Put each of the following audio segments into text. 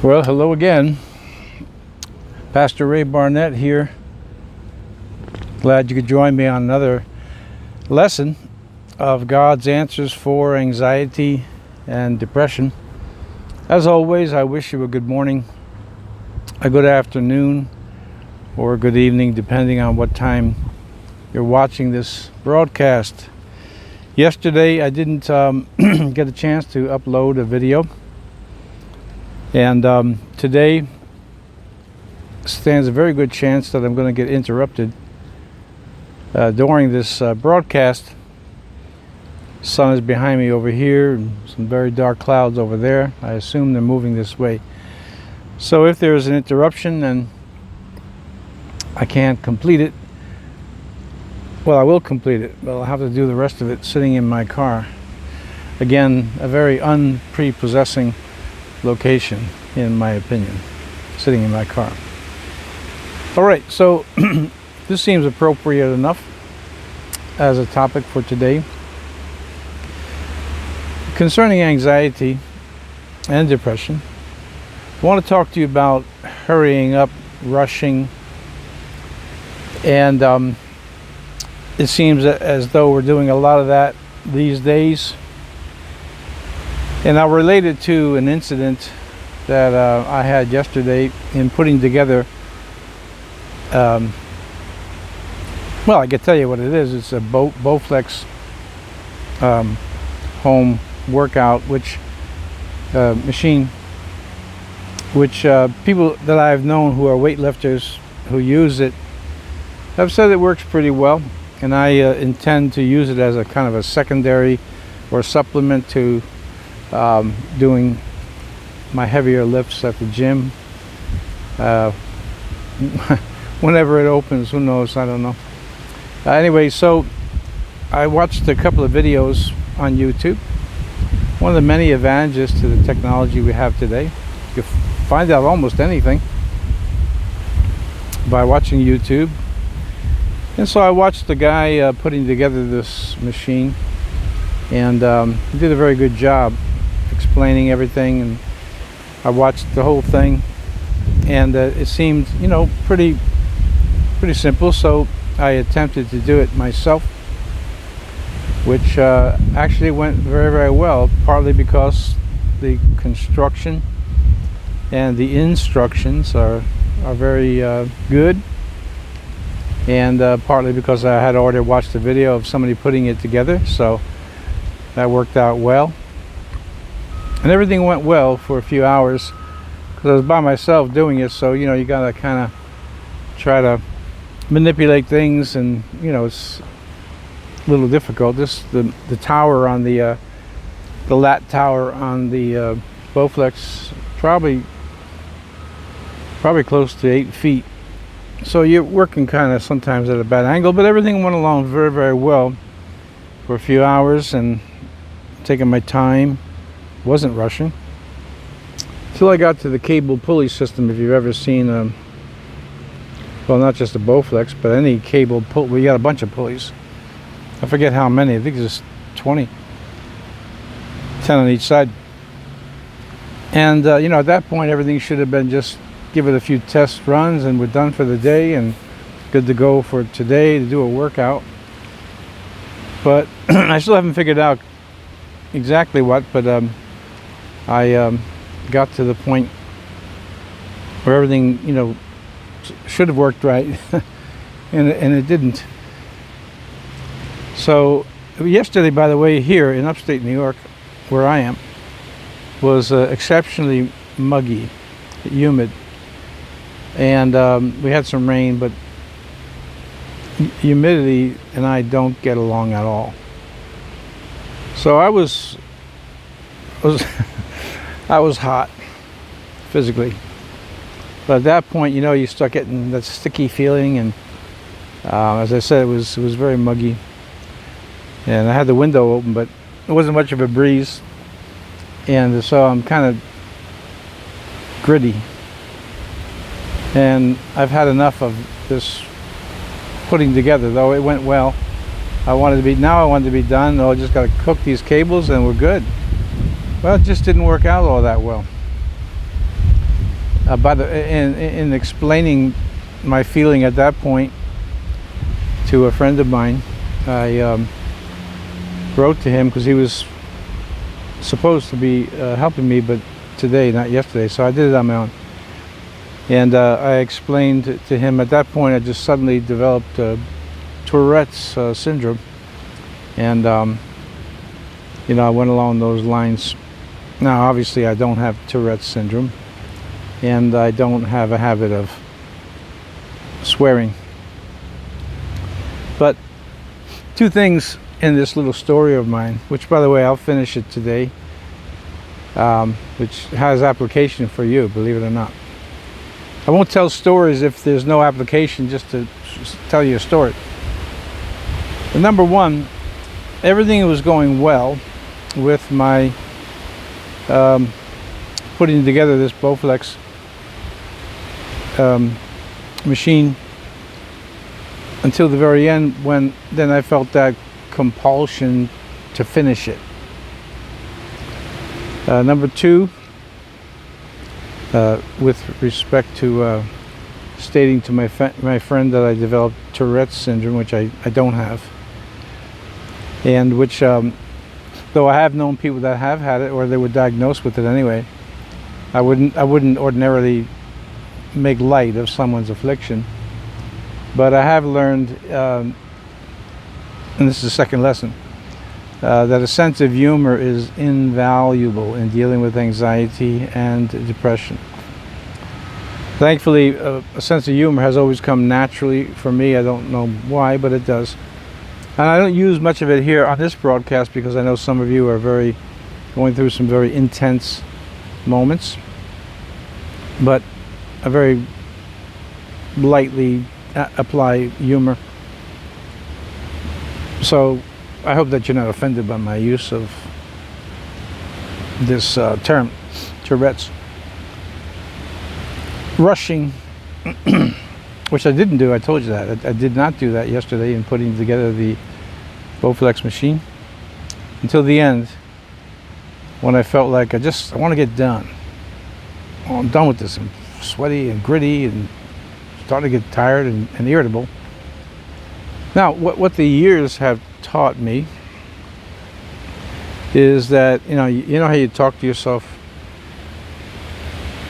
Well, hello again. Pastor Ray Barnett here. Glad you could join me on another lesson of God's answers for anxiety and depression. As always, I wish you a good morning, a good afternoon, or a good evening, depending on what time you're watching this broadcast. Yesterday, I didn't get a chance to upload a video. And today stands a very good chance that I'm going to get interrupted during this broadcast. Sun is behind me over here, and some very dark clouds over there. I assume they're moving this way. So if there's an interruption, then I can't complete it. Well, I will complete it, but I'll have to do the rest of it sitting in my car. Again, a very unprepossessing location, in my opinion, sitting in my car. All right, so this seems appropriate enough as a topic for today. Concerning anxiety and depression, I want to talk to you about hurrying up, rushing, and it seems as though we're doing a lot of that these days. And I'll relate it to an incident that I had yesterday in putting together, well, I can tell you what it is. It's a Bowflex home workout machine, which people that I've known who are weightlifters who use it have said it works pretty well. And I intend to use it as a kind of a secondary or supplement to doing my heavier lifts at the gym. Whenever it opens, who knows, I don't know. Anyway, so I watched a couple of videos on YouTube. One of the many advantages to the technology we have today. You can find out almost anything by watching YouTube. And so I watched the guy putting together this machine, and he did a very good job explaining everything, and I watched the whole thing, and it seemed, pretty simple. So I attempted to do it myself, which actually went very, very well, partly because the construction and the instructions are very good, and partly because I had already watched a video of somebody putting it together, so that worked out well. And everything went well for a few hours because I was by myself doing it, so you gotta kind of try to manipulate things, and it's a little difficult. The tower on the lat tower on the Bowflex probably close to 8 feet, so you're working kind of sometimes at a bad angle, but everything went along very, very well for a few hours, and taking my time, wasn't rushing, till I got to the cable pulley system. If you've ever seen well, not just a Bowflex, but any cable pulley, we got a bunch of pulleys. I forget how many, I think it's 20, 10 on each side. And at that point everything should have been just give it a few test runs and we're done for the day and good to go for today to do a workout. But I still haven't figured out exactly what, but I got to the point where everything should have worked right and it didn't. So yesterday, by the way, here in upstate New York where I am, was exceptionally muggy, humid, and we had some rain, but humidity and I don't get along at all. So I was I was hot physically, but at that point, you start getting that sticky feeling, and as I said, it was very muggy, and I had the window open, but it wasn't much of a breeze, and so I'm kind of gritty, and I've had enough of this putting together. Though it went well, I wanted to be done. I just got to cook these cables and we're good. Well, it just didn't work out all that well. In explaining my feeling at that point to a friend of mine, I wrote to him because he was supposed to be helping me, but today, not yesterday. So I did it on my own. And I explained to him at that point I just suddenly developed Tourette's syndrome. And, I went along those lines. Now, obviously, I don't have Tourette's syndrome. And I don't have a habit of swearing. But two things in this little story of mine, which, by the way, I'll finish it today, which has application for you, believe it or not. I won't tell stories if there's no application, just to tell you a story. And number one, everything was going well with my putting together this Bowflex machine until the very end, when then I felt that compulsion to finish it. Number two, with respect to stating to my friend that I developed Tourette's syndrome, which I don't have, and which though I have known people that have had it, or they were diagnosed with it anyway, I wouldn't ordinarily make light of someone's affliction. But I have learned, and this is the second lesson, that a sense of humor is invaluable in dealing with anxiety and depression. Thankfully, a sense of humor has always come naturally for me. I don't know why, but it does. And I don't use much of it here on this broadcast because I know some of you are going through some very intense moments. But I very lightly apply humor. So I hope that you're not offended by my use of this term, Tourette's. Rushing, which I didn't do, I told you that. I did not do that yesterday in putting together the Bowflex machine until the end, when I felt like I want to get done. Well, I'm done with this. I'm sweaty and gritty and starting to get tired and irritable. Now, what the years have taught me is that, you know how you talk to yourself?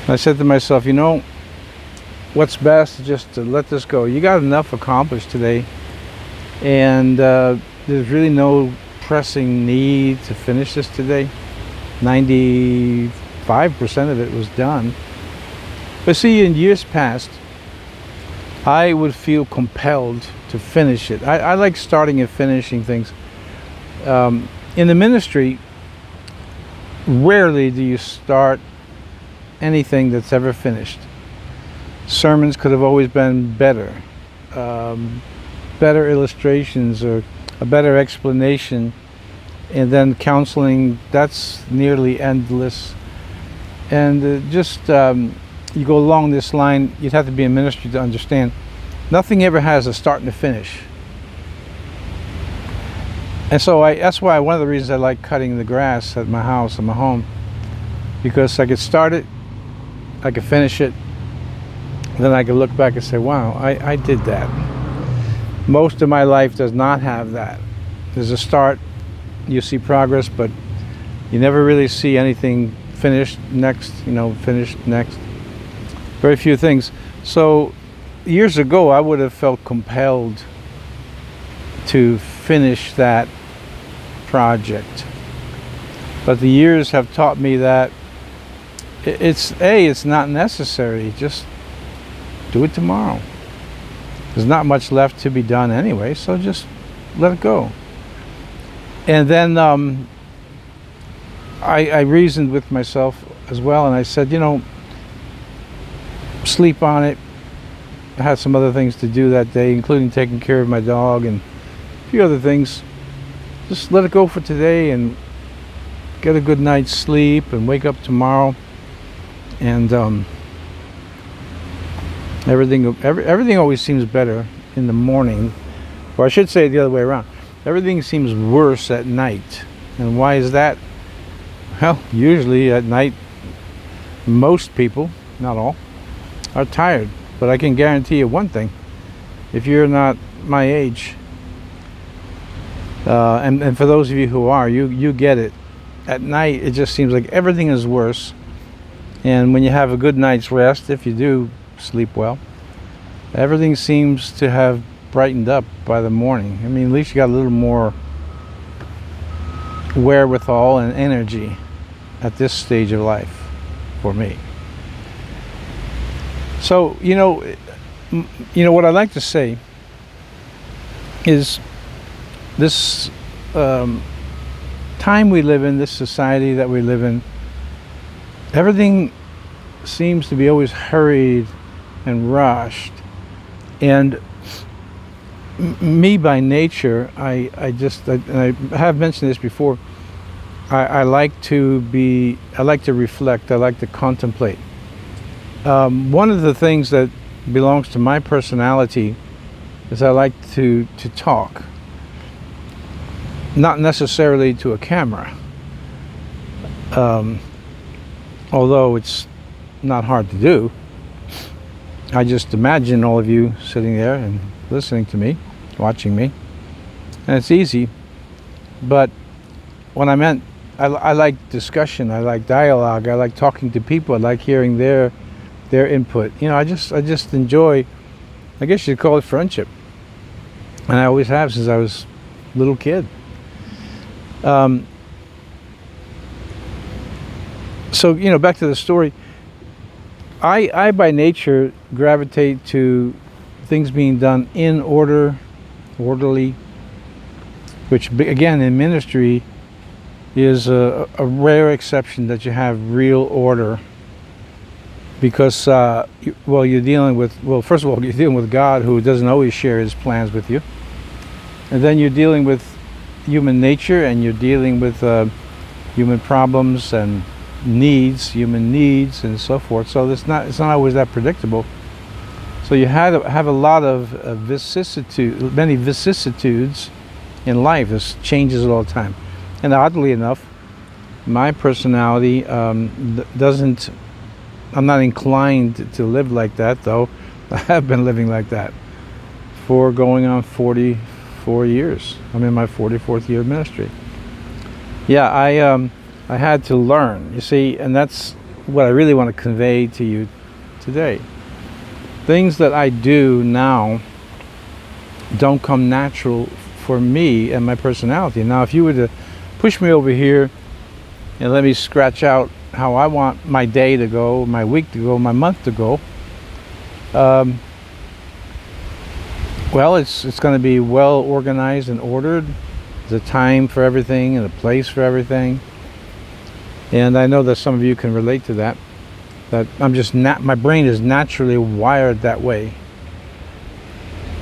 I said to myself, what's best is just to let this go. You got enough accomplished today, and there's really no pressing need to finish this today. 95% of it was done. But see, in years past, I would feel compelled to finish it. I like starting and finishing things. In the ministry, rarely do you start anything that's ever finished. Sermons could have always been better, better illustrations or a better explanation, and then counseling, that's nearly endless. And you go along this line, you'd have to be in ministry to understand, nothing ever has a start and a finish. And so that's why one of the reasons I like cutting the grass at my house, at my home, because I could start it, I could finish it, then I could look back and say, wow, I did that. Most of my life does not have that. There's a start, you see progress, but you never really see anything finished next, finished next. Very few things. So years ago, I would have felt compelled to finish that project. But the years have taught me that it's not necessary. Just do it tomorrow. There's not much left to be done anyway, so just let it go. And then I reasoned with myself as well, and I said, sleep on it. I had some other things to do that day, including taking care of my dog and a few other things. Just let it go for today and get a good night's sleep and wake up tomorrow. And everything always seems better in the morning, or I should say it the other way around. Everything seems worse at night. And why is that? Well, usually at night, most people, not all, are tired. But I can guarantee you one thing: if you're not my age, and for those of you who are, you get it. At night, it just seems like everything is worse. And when you have a good night's rest, if you do sleep well, everything seems to have brightened up by the morning. I mean, at least you got a little more wherewithal and energy at this stage of life for me. So, what I like to say is this time we live in, this society that we live in, everything seems to be always hurried and rushed. And me by nature, I have mentioned this before, I like to reflect, I like to contemplate. One of the things that belongs to my personality is I like to talk. Not necessarily to a camera, although it's not hard to do. I just imagine all of you sitting there and listening to me, watching me, and it's easy. But when I meant, I like discussion, I like dialogue, I like talking to people, I like hearing their input. I just enjoy, I guess you'd call it friendship, and I always have since I was a little kid. So back to the story. I by nature gravitate to things being done in order, orderly, which again in ministry is a rare exception that you have real order, because you're dealing with, first of all, you're dealing with God, who doesn't always share his plans with you, and then you're dealing with human nature, and you're dealing with human problems and human needs and so forth. So it's not always that predictable. So you have a lot of many vicissitudes in life. There's changes all the time. And oddly enough, my personality doesn't, I'm not inclined to live like that, though I have been living like that for going on 44 years. I'm in my 44th year of ministry. Yeah, I had to learn, you see, and that's what I really want to convey to you today. Things that I do now don't come natural for me and my personality. Now, if you were to push me over here and let me scratch out how I want my day to go, my week to go, my month to go, well, it's going to be well organized and ordered. There's a time for everything and a place for everything. And I know that some of you can relate to that. That I'm just my brain is naturally wired that way.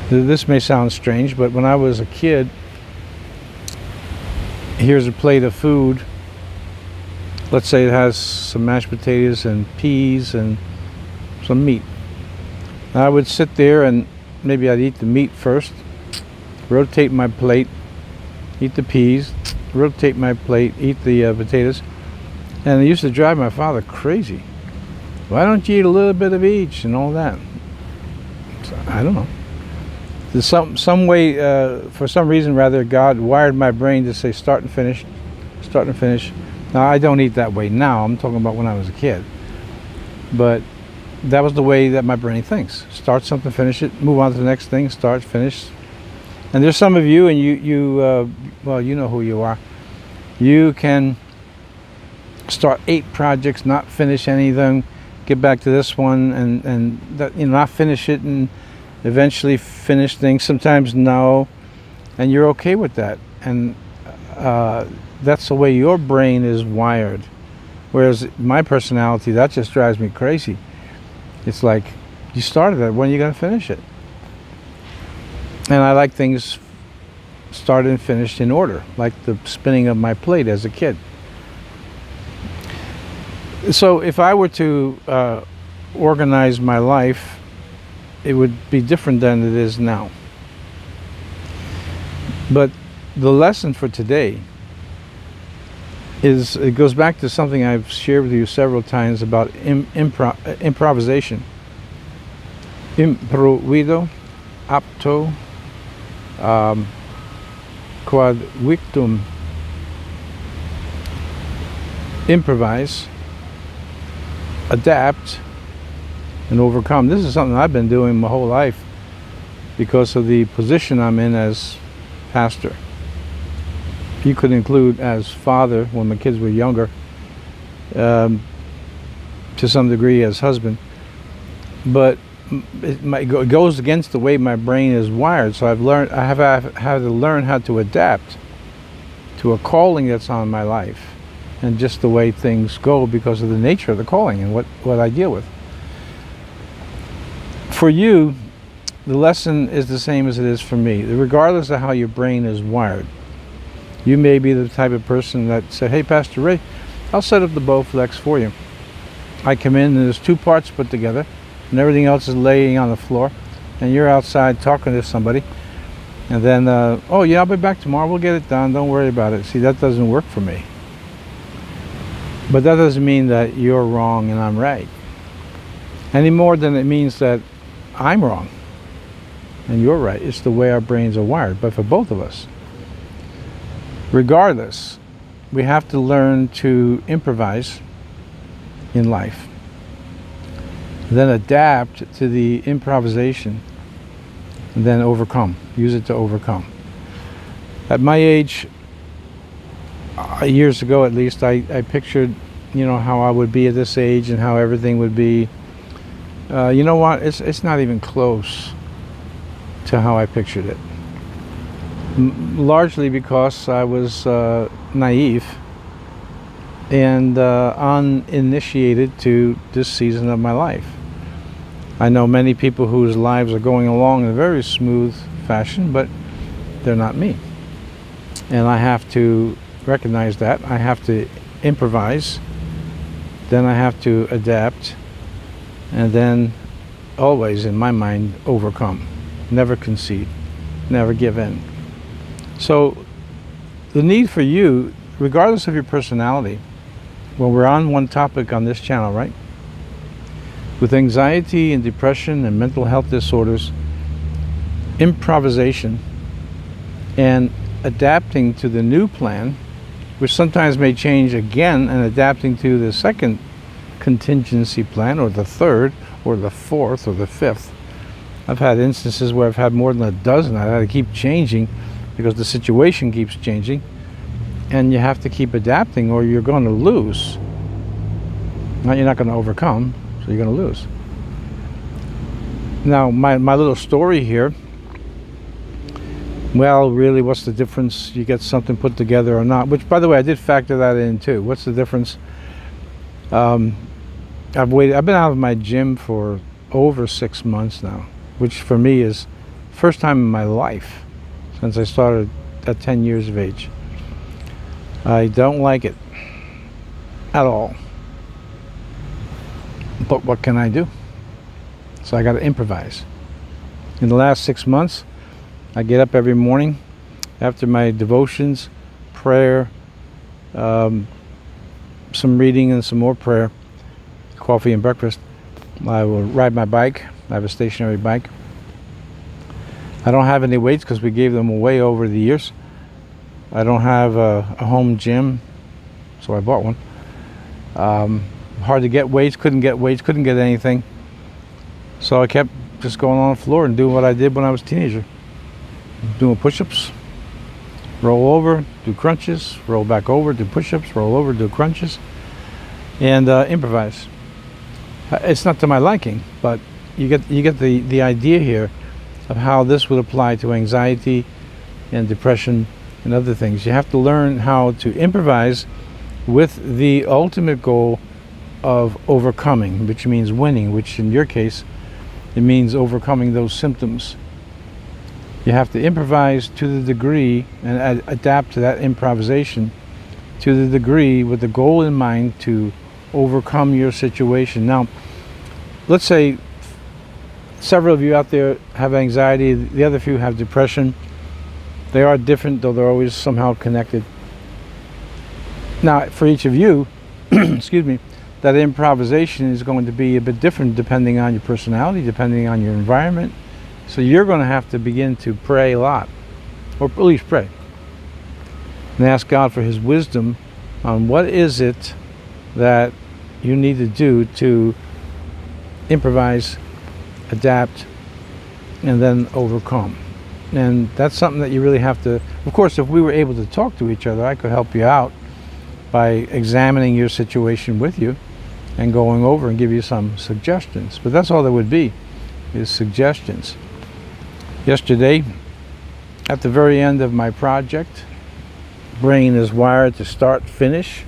This may sound strange, but when I was a kid, here's a plate of food. Let's say it has some mashed potatoes and peas and some meat. I would sit there and maybe I'd eat the meat first, rotate my plate, eat the peas, rotate my plate, eat the potatoes. And it used to drive my father crazy. Why don't you eat a little bit of each and all that? So, I don't know. There's some way, for some reason rather, God wired my brain to say start and finish, start and finish. Now, I don't eat that way now. I'm talking about when I was a kid. But that was the way that my brain thinks. Start something, finish it, move on to the next thing, start, finish. And there's some of you, and you know who you are. You can start 8 projects, not finish anything, get back to this one, and that, not finish it, and eventually finish things. Sometimes no, and you're okay with that. And that's the way your brain is wired. Whereas my personality, that just drives me crazy. It's like, you started it, when are you going to finish it? And I like things started and finished in order, like the spinning of my plate as a kid. So if I were to organize my life, it would be different than it is now. But the lesson for today it goes back to something I've shared with you several times about improvisation. Improvido, apto, quod victum. Improvise, adapt, and overcome. This is something I've been doing my whole life because of the position I'm in as pastor. You could include as father when my kids were younger, to some degree as husband, but it goes against the way my brain is wired. So I have had to learn how to adapt to a calling that's on my life, and just the way things go because of the nature of the calling and what I deal with. For you, the lesson is the same as it is for me, regardless of how your brain is wired. You may be the type of person that said, hey, Pastor Ray, I'll set up the Bowflex for you. I come in and there's 2 parts put together and everything else is laying on the floor, and you're outside talking to somebody, and then, oh yeah, I'll be back tomorrow, we'll get it done, don't worry about it. See, that doesn't work for me. But that doesn't mean that you're wrong and I'm right, any more than it means that I'm wrong and you're right. It's the way our brains are wired. But for both of us, regardless, we have to learn to improvise in life, then adapt to the improvisation, and then overcome. Use it to overcome. At my age, years ago at least, I pictured, how I would be at this age and how everything would be. You know what? It's not even close to how I pictured it. Largely because I was naive and uninitiated to this season of my life. I know many people whose lives are going along in a very smooth fashion, but they're not me. And I have to recognize that. I have to improvise, then I have to adapt, and then always, in my mind, overcome. Never concede, never give in. So the need for you, regardless of your personality, when we're on one topic on this channel, right? With anxiety and depression and mental health disorders, improvisation and adapting to the new plan, which sometimes may change again, and adapting to the second contingency plan, or the third, or the fourth, or the fifth. I've had instances where I've had more than a dozen. I had to keep changing because the situation keeps changing, and you have to keep adapting or you're going to lose. Now, you're not going to overcome, so you're going to lose. Now, my little story here, well, really, what's the difference? You get something put together or not, which, by the way, I did factor that in too. What's the difference? I've been out of my gym for over 6 months now, which for me is first time in my life since I started at 10 years of age. I don't like it at all. But what can I do? So I got to improvise. In the last 6 months, I get up every morning after my devotions, prayer, some reading and some more prayer, coffee and breakfast. I will ride my bike. I have a stationary bike. I don't have any weights because we gave them away over the years. I don't have a home gym, so I bought one. Hard to get weights, couldn't get anything. So I kept just going on the floor and doing what I did when I was a teenager. Doing push-ups, roll over, do crunches, roll back over, do push-ups, roll over, do crunches, and improvise. It's not to my liking, but you get the idea here of how this would apply to anxiety and depression and other things. You have to learn how to improvise with the ultimate goal of overcoming, which means winning, which in your case, it means overcoming those symptoms. You have to improvise to the degree and adapt to that improvisation to the degree with the goal in mind to overcome your situation. Now, let's say several of you out there have anxiety, the other few have depression. They are different, though they're always somehow connected. Now, for each of you, excuse me, that improvisation is going to be a bit different depending on your personality, depending on your environment. So you're going to have to begin to pray a lot, or at least pray, and ask God for His wisdom on what is it that you need to do to improvise, adapt, and then overcome. And that's something that you really have to, of course, if we were able to talk to each other, I could help you out by examining your situation with you and going over and give you some suggestions. But that's all there would be, is suggestions. Yesterday, at the very end of my project, brain is wired to start, finish.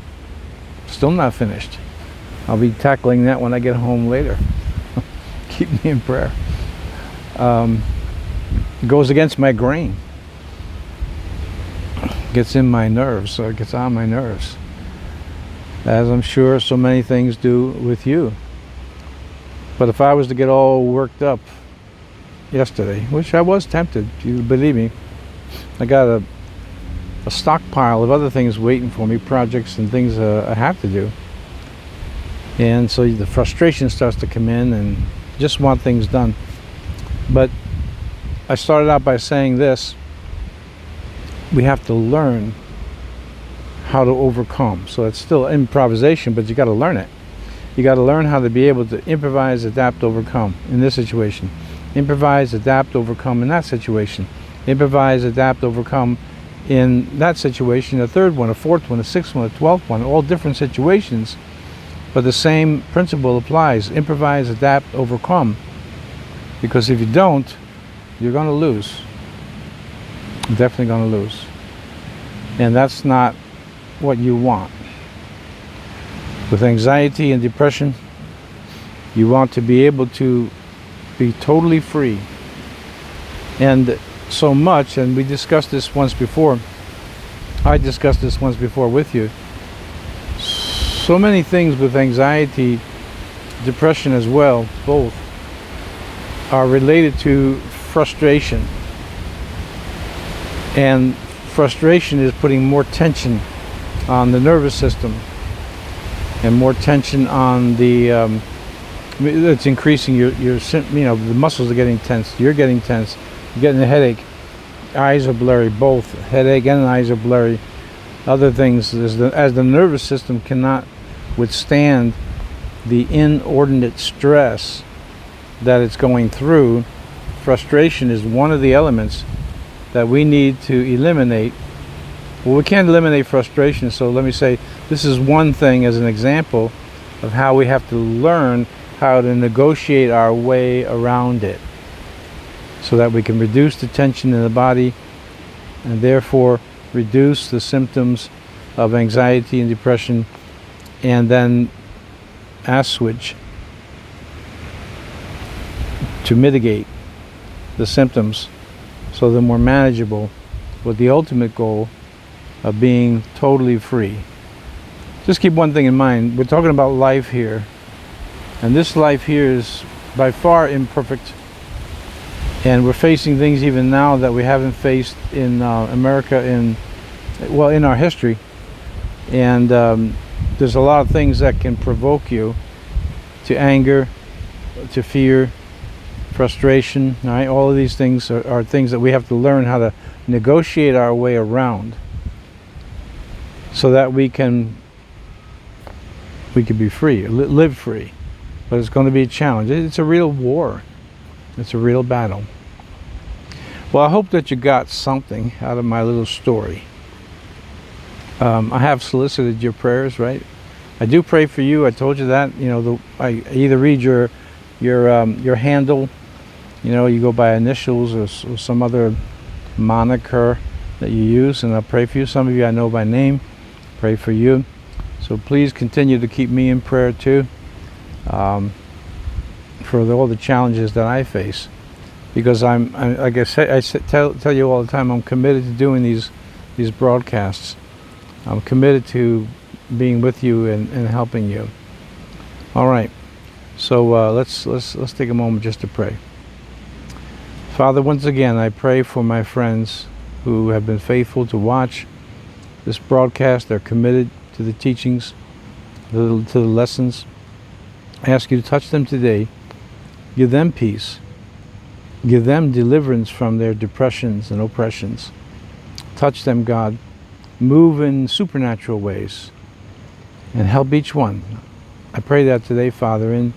Still not finished. I'll be tackling that when I get home later. Keep me in prayer. It goes against my grain. Gets in my nerves, so it gets on my nerves. As I'm sure so many things do with you. But if I was to get all worked up yesterday, which I was tempted, if you believe me, I got a stockpile of other things waiting for me, projects and things I have to do. And so the frustration starts to come in and just want things done. But I started out by saying this: we have to learn how to overcome. So it's still improvisation, but you got to learn it. You got to learn how to be able to improvise, adapt, overcome in this situation. Improvise, adapt, overcome in that situation. Improvise, adapt, overcome in that situation, a third one, a fourth one, a sixth one, a 12th one, all different situations, but the same principle applies. Improvise, adapt, overcome. Because if you don't, you're going to lose. You're definitely going to lose. And that's not what you want. With anxiety and depression, you want to be able to be totally free. And so much, and we discussed this once before, I discussed this once before with you, so many things with anxiety, depression as well, both, are related to frustration. And frustration is putting more tension on the nervous system and more tension on the it's increasing your the muscles are getting tense, you're getting tense, you're getting a headache, eyes are blurry, both headache and eyes are blurry. Other things, as the nervous system cannot withstand the inordinate stress that it's going through, frustration is one of the elements that we need to eliminate. Well, we can't eliminate frustration, so let me say this is one thing as an example of how we have to learn how to negotiate our way around it so that we can reduce the tension in the body and therefore reduce the symptoms of anxiety and depression, and then switch to mitigate the symptoms so they're more manageable, with the ultimate goal of being totally free. Just keep one thing in mind. We're talking about life here, and this life here is by far imperfect, and we're facing things even now that we haven't faced in America in our history. And there's a lot of things that can provoke you to anger, to fear, frustration. All right? All of these things are things that we have to learn how to negotiate our way around so that we can be free, live free. But it's going to be a challenge. It's a real war. It's a real battle. Well, I hope that you got something out of my little story. I have solicited your prayers, right? I do pray for you. I told you that. I either read your handle. You go by initials or some other moniker that you use, and I'll pray for you. Some of you I know by name. Pray for you. So please continue to keep me in prayer too, for all the challenges that I face, because I'm like I say, tell you all the time, I'm committed to doing these broadcasts. I'm committed to being with you and helping you. All right, so let's take a moment just to pray. Father, once again, I pray for my friends who have been faithful to watch this broadcast. They're committed to the teachings, to the lessons. I ask you to touch them today. Give them peace. Give them deliverance from their depressions and oppressions. Touch them, God. Move in supernatural ways and help each one. I pray that today, Father, in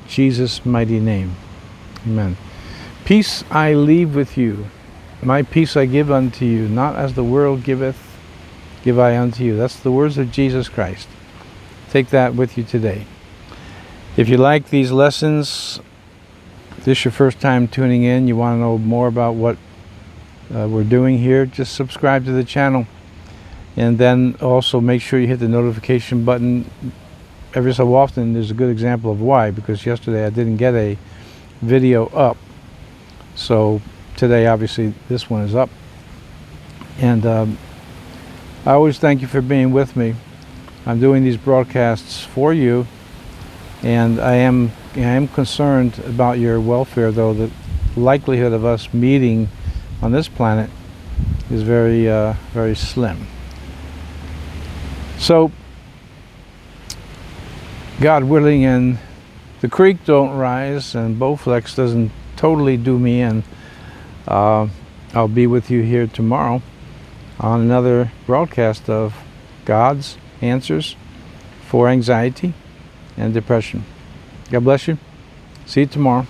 Jesus' mighty name. Amen. Peace I leave with you. My peace I give unto you. Not as the world giveth, give I unto you. That's the words of Jesus Christ. Take that with you today. If you like these lessons, this is your first time tuning in, you want to know more about what we're doing here, just subscribe to the channel. And then also make sure you hit the notification button. Every so often there's a good example of why, because yesterday I didn't get a video up. So today obviously this one is up. And I always thank you for being with me. I'm doing these broadcasts for you, and I am concerned about your welfare, though the likelihood of us meeting on this planet is very very slim. So God willing, and the creek don't rise and Bowflex doesn't totally do me in, I'll be with you here tomorrow on another broadcast of God's answers for anxiety and depression. God bless you. See you tomorrow.